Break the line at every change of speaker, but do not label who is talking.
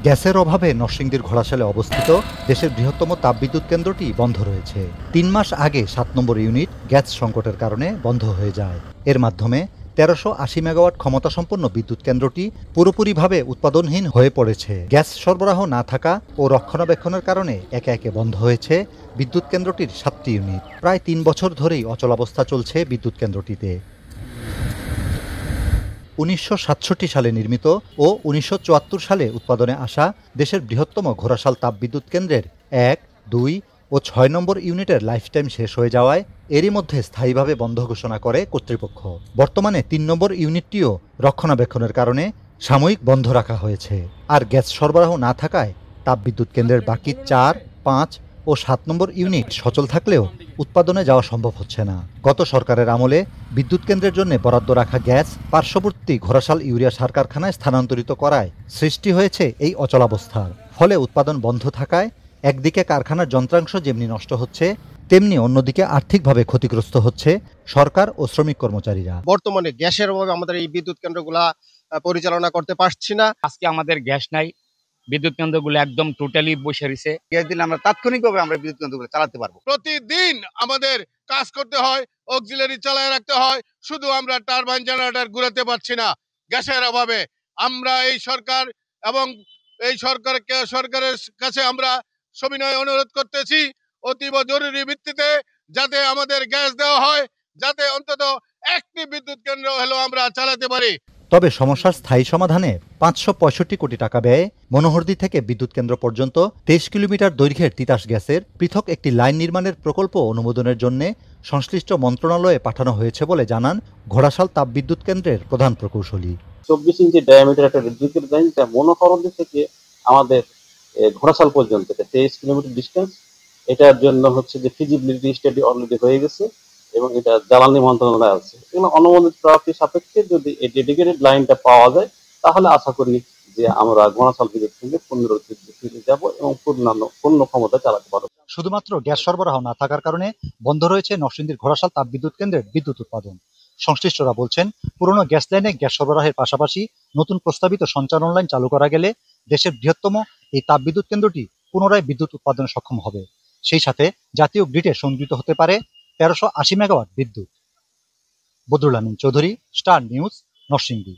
গ্যাসের অভাবে নরসিংদীর ঘোড়াশালে অবস্থিত দেশের বৃহত্তম তাপবিদ্যুৎ কেন্দ্রটি বন্ধ রয়েছে। ৩ মাস আগে ৭ নম্বর ইউনিট গ্যাস সংকটের কারণে বন্ধ হয়ে যায়। এর মাধ্যমে ১৩৮০ মেগাওয়াট ক্ষমতাসম্পন্ন বিদ্যুৎ কেন্দ্রটি পুরোপুরিভাবে উৎপাদনহীন হয়ে পড়েছে। গ্যাস সরবরাহ না থাকা ও রক্ষণাবেক্ষণের কারণে একে একে বন্ধ হয়েছে বিদ্যুৎ কেন্দ্রটির ৭টি ইউনিট। প্রায় ৩ বছর ধরেই অচলাবস্থা চলছে বিদ্যুৎ কেন্দ্রটিতে। ১৯৬৭ সালে নির্মিত ও ১৯৭৪ সালে উৎপাদনে আসা দেশের বৃহত্তম ঘোড়াশাল তাপবিদ্যুৎ কেন্দ্রের ১, ২ ও ৬ নম্বর ইউনিটের লাইফটাইম শেষ হয়ে যাওয়ায় এরই মধ্যে স্থায়ীভাবে বন্ধ ঘোষণা করে কর্তৃপক্ষ। বর্তমানে ৩ নম্বর ইউনিটটিও রক্ষণাবেক্ষণের কারণে সাময়িক বন্ধ রাখা হয়েছে। আর গ্যাস সরবরাহ না থাকায় তাপবিদ্যুৎ কেন্দ্রের বাকি ৪, ৫ ও ৭ নম্বর ইউনিট সচল থাকলেও উৎপাদনে যাওয়া সম্ভব হচ্ছে না। গত সরকারের আমলে বিদ্যুৎ কেন্দ্রের জন্য বরাদ্দ রাখা গ্যাস পার্শ্ববর্তী ঘোড়াশাল ইউরিয়া সার কারখানায় স্থানান্তরিত করায় সৃষ্টি হয়েছে এই অচলাবস্থার। ফলে উৎপাদন বন্ধ থাকায় একদিকে কারখানার যন্ত্রাংশ যেমনি নষ্ট হচ্ছে, তেমনি অন্যদিকে আর্থিকভাবে ক্ষতিগ্রস্ত হচ্ছে সরকার ও শ্রমিক কর্মচারীরা।
বর্তমানে গ্যাসের অভাবে আমাদের এই বিদ্যুৎ কেন্দ্রগুলা পরিচালনা করতে পারছি না।
আজকে আমাদের গ্যাস নাই, বিদ্যুৎ কেন্দ্রগুলো একদম টোটালি বসে রয়েছে।
গ্যাস দিলে আমরা তাৎক্ষণিকভাবে আমরা বিদ্যুৎ কেন্দ্রগুলো চালাতে পারবো।
প্রতিদিন আমাদের কাজ করতে হয়, অক্সিলারি চালায় রাখতে হয়, শুধু আমরা টারবাইন জেনারেটর ঘুরাতে পারছি না গ্যাসের অভাবে। আমরা এই সরকার এবং এই সরকারের কাছে আমরা সবিনয় অনুরোধ করতেছি, অতীব জরুরি ভিত্তিতে যাতে আমাদের গ্যাস দেওয়া হয়, যাতে অন্তত একটি বিদ্যুৎ কেন্দ্র হলেও আমরা চালাতে পারি।
তবে সমস্যার স্থায়ী সমাধানে ৫৬৫ কোটি টাকা ব্যয়ে মনোহরদী থেকে বিদ্যুৎ কেন্দ্র পর্যন্ত ২৩ কিলোমিটার দৈর্ঘ্যের তিতাস গ্যাসের পৃথক একটি লাইন নির্মাণের প্রকল্প অনুমোদনের জন্য সংশ্লিষ্ট মন্ত্রণালয়ে পাঠানো হয়েছে বলে জানান ঘোড়াশাল তাপবিদ্যুৎ কেন্দ্রের প্রধান প্রকৌশলী।
২৪ ইঞ্চি ডায়ামিটার একটা বিদ্যুতের লাইন, যা মনোহরদী থেকে আমাদের ঘোড়াশাল পর্যন্ত ২৩ কিলোমিটার ডিস্টেন্স। এটার জন্য হচ্ছে যে ফিজিবিলিটি স্টাডি অলরেডি হয়ে গেছে এবং এটা জ্বালানি মন্ত্রণালয় আছে। এগুলো অনুমোদিত প্রাপ্তি সাপেক্ষে যদি এই ডেডিকেটেড লাইনটা পাওয়া যায়, তাহলে আশা করি যে আমরা ঘোড়াশাল বিদ্যুৎ কেন্দ্রে পুনরুজ্জীবিত ফিরে যাব এবং পূর্ণ ক্ষমতা চালাতে পারব।
শুধুমাত্র গ্যাস সরবরাহ না থাকার কারণে বন্ধ রয়েছে নরসিংদীর ঘোড়াশাল তাপবিদ্যুৎ কেন্দ্রের বিদ্যুৎ উৎপাদন। সংশ্লিষ্টরা বলছেন, পুরনো গ্যাস লাইনে গ্যাস সরবরাহের পাশাপাশি নতুন প্রস্তাবিত সঞ্চালন লাইন চালু করা গেলে দেশের বৃহত্তম এই তাপবিদ্যুৎ কেন্দ্রটি পুনরায় বিদ্যুৎ উৎপাদনে সক্ষম হবে। সেই সাথে জাতীয় গ্রিডে সংযুক্ত হতে পারে ১৩৮০ মেগাওয়াট বিদ্যুৎ। বদরুল আমিন চৌধুরী, স্টার নিউজ, নরসিংদী।